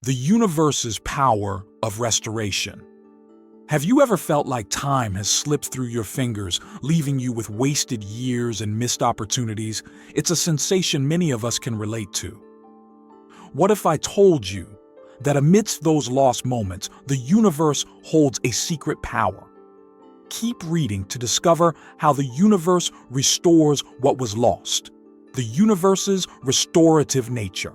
The universe's power of restoration. Have you ever felt like time has slipped through your fingers, leaving you with wasted years and missed opportunities? It's a sensation many of us can relate to. What if I told you that amidst those lost moments, the universe holds a secret power? Keep reading to discover how the universe restores what was lost. The universe's restorative nature.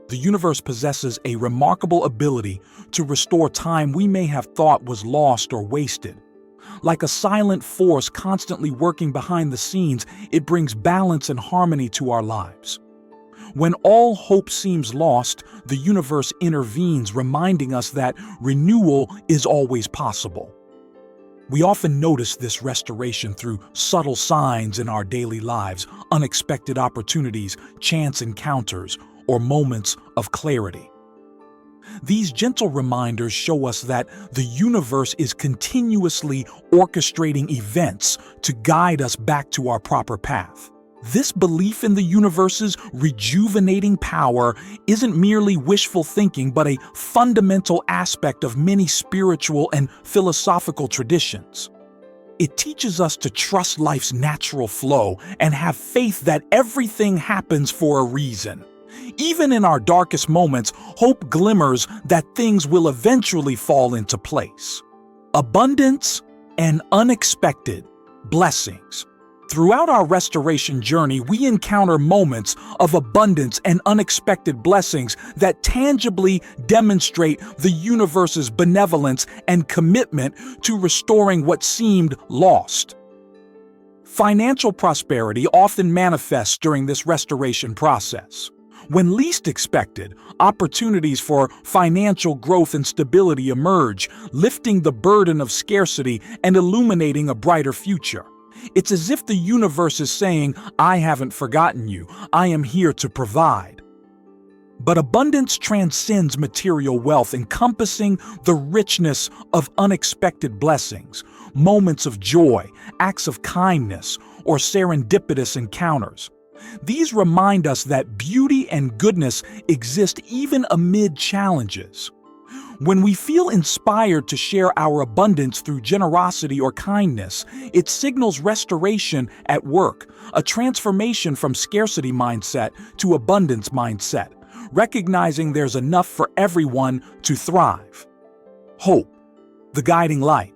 The universe possesses a remarkable ability to restore time we may have thought was lost or wasted. Like a silent force constantly working behind the scenes, it brings balance and harmony to our lives. When all hope seems lost, the universe intervenes, reminding us that renewal is always possible. We often notice this restoration through subtle signs in our daily lives, unexpected opportunities, chance encounters, or moments of clarity. These gentle reminders show us that the universe is continuously orchestrating events to guide us back to our proper path. This belief in the universe's rejuvenating power isn't merely wishful thinking, but a fundamental aspect of many spiritual and philosophical traditions. It teaches us to trust life's natural flow and have faith that everything happens for a reason. Even in our darkest moments, hope glimmers that things will eventually fall into place. Abundance and unexpected blessings. Throughout our restoration journey, we encounter moments of abundance and unexpected blessings that tangibly demonstrate the universe's benevolence and commitment to restoring what seemed lost. Financial prosperity often manifests during this restoration process. When least expected, opportunities for financial growth and stability emerge, lifting the burden of scarcity and illuminating a brighter future. It's as if the universe is saying, "I haven't forgotten you. I am here to provide." But abundance transcends material wealth, encompassing the richness of unexpected blessings, moments of joy, acts of kindness, or serendipitous encounters. These remind us that beauty and goodness exist even amid challenges. When we feel inspired to share our abundance through generosity or kindness, it signals restoration at work, a transformation from scarcity mindset to abundance mindset, recognizing there's enough for everyone to thrive. Hope, the guiding light.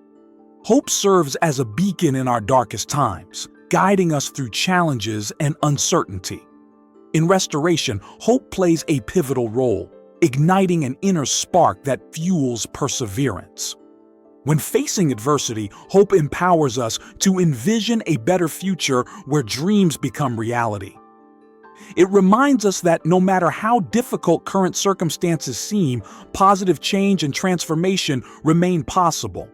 Hope serves as a beacon in our darkest times, guiding us through challenges and uncertainty. In restoration, hope plays a pivotal role, igniting an inner spark that fuels perseverance. When facing adversity, hope empowers us to envision a better future where dreams become reality. It reminds us that no matter how difficult current circumstances seem, positive change and transformation remain possible.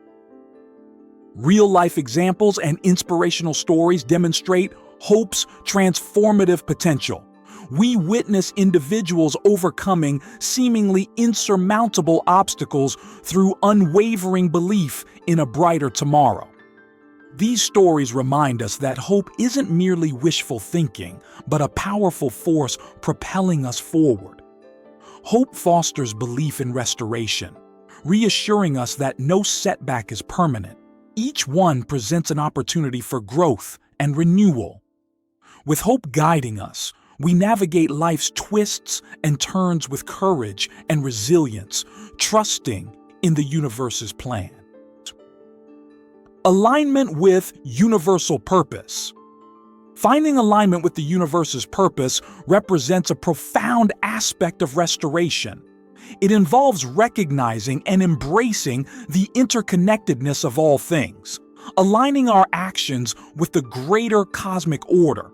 Real-life examples and inspirational stories demonstrate hope's transformative potential. We witness individuals overcoming seemingly insurmountable obstacles through unwavering belief in a brighter tomorrow. These stories remind us that hope isn't merely wishful thinking, but a powerful force propelling us forward. Hope fosters belief in restoration, reassuring us that no setback is permanent. Each one presents an opportunity for growth and renewal. With hope guiding us, we navigate life's twists and turns with courage and resilience, trusting in the universe's plan. Alignment with universal purpose. Finding alignment with the universe's purpose represents a profound aspect of restoration. It involves recognizing and embracing the interconnectedness of all things, aligning our actions with the greater cosmic order.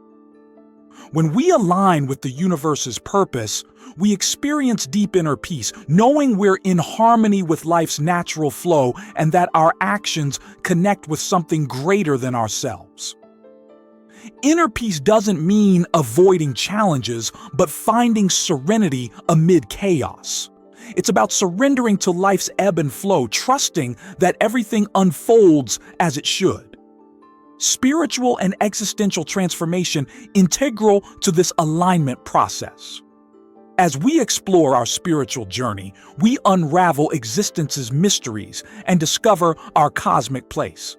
When we align with the universe's purpose, we experience deep inner peace, knowing we're in harmony with life's natural flow and that our actions connect with something greater than ourselves. Inner peace doesn't mean avoiding challenges, but finding serenity amid chaos. It's about surrendering to life's ebb and flow, trusting that everything unfolds as it should. Spiritual and existential transformation integral to this alignment process. As we explore our spiritual journey, we unravel existence's mysteries and discover our cosmic place.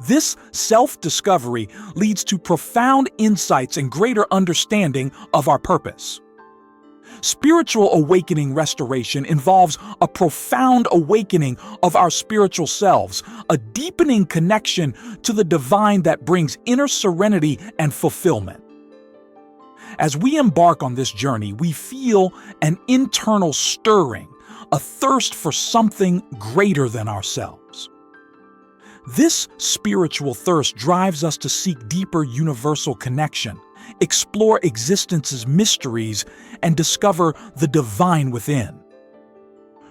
This self-discovery leads to profound insights and greater understanding of our purpose. Spiritual awakening restoration involves a profound awakening of our spiritual selves, a deepening connection to the divine that brings inner serenity and fulfillment. As we embark on this journey, we feel an internal stirring, a thirst for something greater than ourselves. This spiritual thirst drives us to seek deeper universal connection, explore existence's mysteries, and discover the divine within.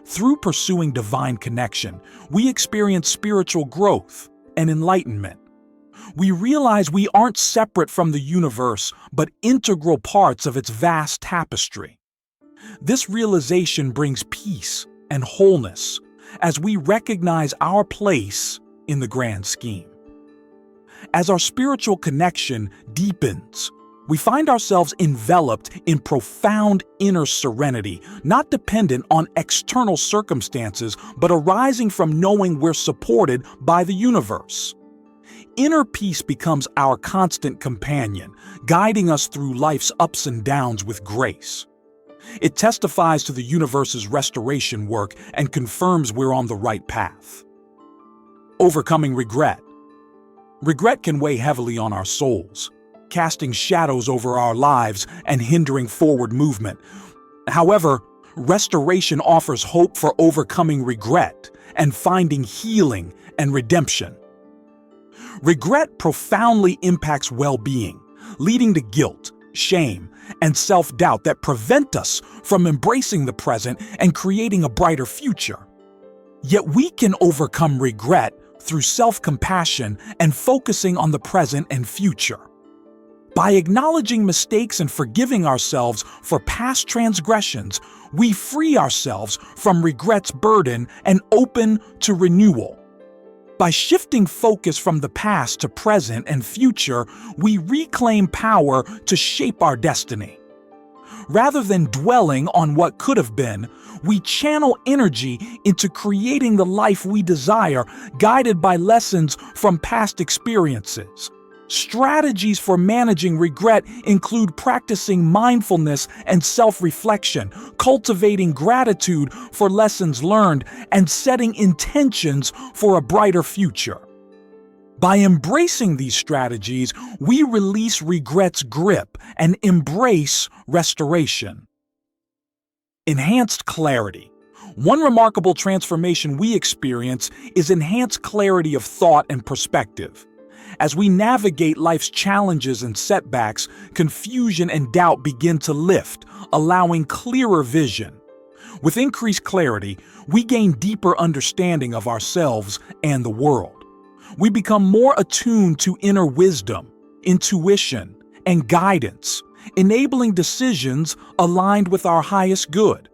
Through pursuing divine connection, we experience spiritual growth and enlightenment. We realize we aren't separate from the universe, but integral parts of its vast tapestry. This realization brings peace and wholeness as we recognize our place in the grand scheme. As our spiritual connection deepens, we find ourselves enveloped in profound inner serenity, not dependent on external circumstances, but arising from knowing we're supported by the universe. Inner peace becomes our constant companion, guiding us through life's ups and downs with grace. It testifies to the universe's restoration work and confirms we're on the right path. Overcoming regret. Regret can weigh heavily on our souls, casting shadows over our lives and hindering forward movement. However, restoration offers hope for overcoming regret and finding healing and redemption. Regret profoundly impacts well-being, leading to guilt, shame, and self-doubt that prevent us from embracing the present and creating a brighter future. Yet we can overcome regret through self-compassion and focusing on the present and future. By acknowledging mistakes and forgiving ourselves for past transgressions, we free ourselves from regret's burden and open to renewal. By shifting focus from the past to present and future, we reclaim power to shape our destiny. Rather than dwelling on what could have been, we channel energy into creating the life we desire, guided by lessons from past experiences. Strategies for managing regret include practicing mindfulness and self-reflection, cultivating gratitude for lessons learned, and setting intentions for a brighter future. By embracing these strategies, we release regret's grip and embrace restoration. Enhanced clarity. One remarkable transformation we experience is enhanced clarity of thought and perspective. As we navigate life's challenges and setbacks, confusion and doubt begin to lift, allowing clearer vision. With increased clarity, we gain deeper understanding of ourselves and the world. We become more attuned to inner wisdom, intuition, and guidance, enabling decisions aligned with our highest good.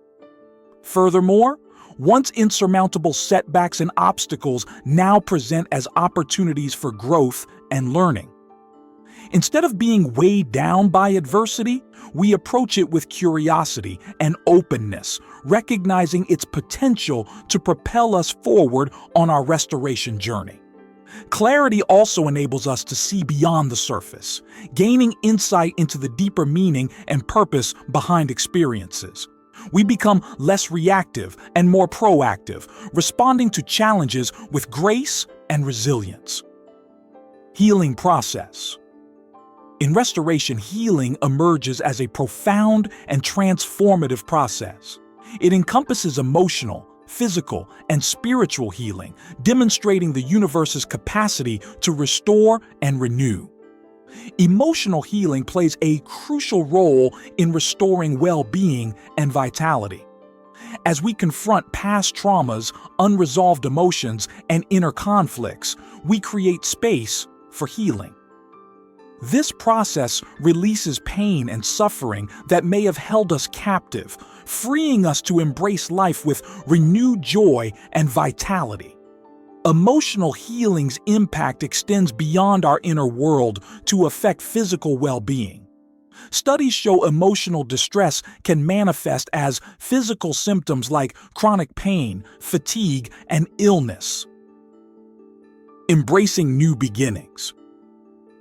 Furthermore, once insurmountable setbacks and obstacles now present as opportunities for growth and learning. Instead of being weighed down by adversity, we approach it with curiosity and openness, recognizing its potential to propel us forward on our restoration journey. Clarity also enables us to see beyond the surface, gaining insight into the deeper meaning and purpose behind experiences. We become less reactive and more proactive, responding to challenges with grace and resilience. Healing process. In restoration, healing emerges as a profound and transformative process. It encompasses emotional, physical, and spiritual healing, demonstrating the universe's capacity to restore and renew. Emotional healing plays a crucial role in restoring well-being and vitality. As we confront past traumas, unresolved emotions, and inner conflicts, we create space for healing. This process releases pain and suffering that may have held us captive, freeing us to embrace life with renewed joy and vitality. Emotional healing's impact extends beyond our inner world to affect physical well-being. Studies show emotional distress can manifest as physical symptoms like chronic pain, fatigue, and illness. Embracing new beginnings.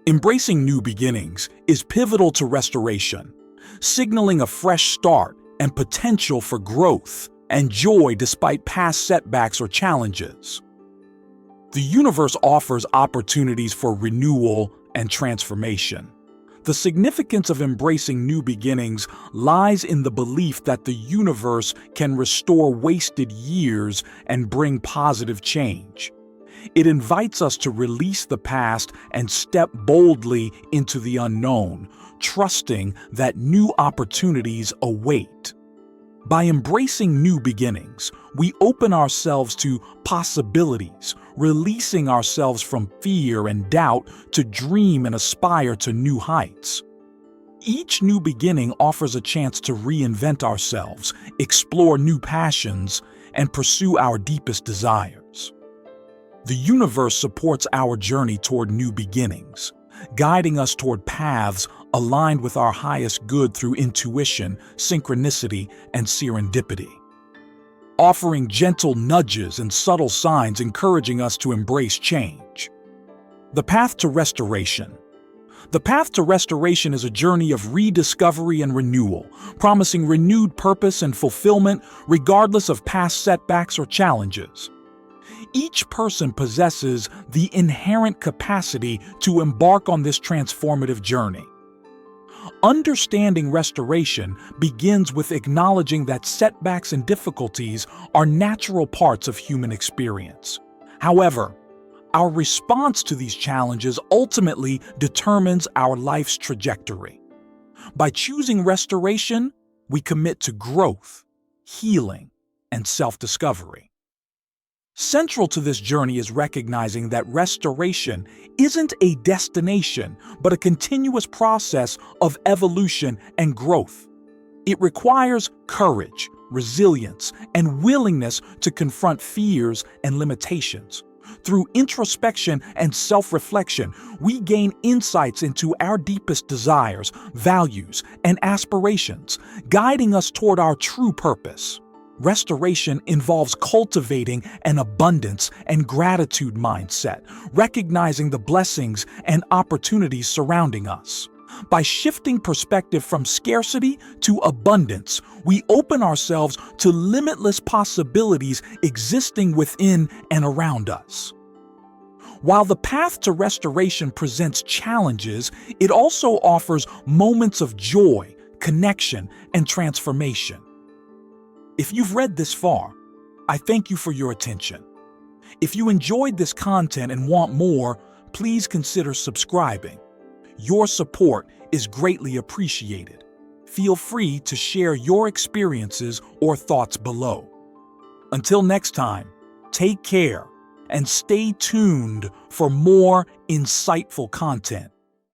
Embracing new beginnings is pivotal to restoration, signaling a fresh start and potential for growth and joy despite past setbacks or challenges. The universe offers opportunities for renewal and transformation. The significance of embracing new beginnings lies in the belief that the universe can restore wasted years and bring positive change. It invites us to release the past and step boldly into the unknown, trusting that new opportunities await. By embracing new beginnings, we open ourselves to possibilities, releasing ourselves from fear and doubt to dream and aspire to new heights. Each new beginning offers a chance to reinvent ourselves, explore new passions, and pursue our deepest desires. The universe supports our journey toward new beginnings, guiding us toward paths aligned with our highest good through intuition, synchronicity, and serendipity. Offering gentle nudges and subtle signs encouraging us to embrace change. The path to restoration. The path to restoration is a journey of rediscovery and renewal, promising renewed purpose and fulfillment regardless of past setbacks or challenges. Each person possesses the inherent capacity to embark on this transformative journey. Understanding restoration begins with acknowledging that setbacks and difficulties are natural parts of human experience. However, our response to these challenges ultimately determines our life's trajectory. By choosing restoration, we commit to growth, healing, and self-discovery. Central to this journey is recognizing that restoration isn't a destination, but a continuous process of evolution and growth. It requires courage, resilience, and willingness to confront fears and limitations. Through introspection and self-reflection, we gain insights into our deepest desires, values, and aspirations, guiding us toward our true purpose. Restoration involves cultivating an abundance and gratitude mindset, recognizing the blessings and opportunities surrounding us. By shifting perspective from scarcity to abundance, we open ourselves to limitless possibilities existing within and around us. While the path to restoration presents challenges, it also offers moments of joy, connection, and transformation. If you've read this far, I thank you for your attention. If you enjoyed this content and want more, please consider subscribing. Your support is greatly appreciated. Feel free to share your experiences or thoughts below. Until next time, take care and stay tuned for more insightful content.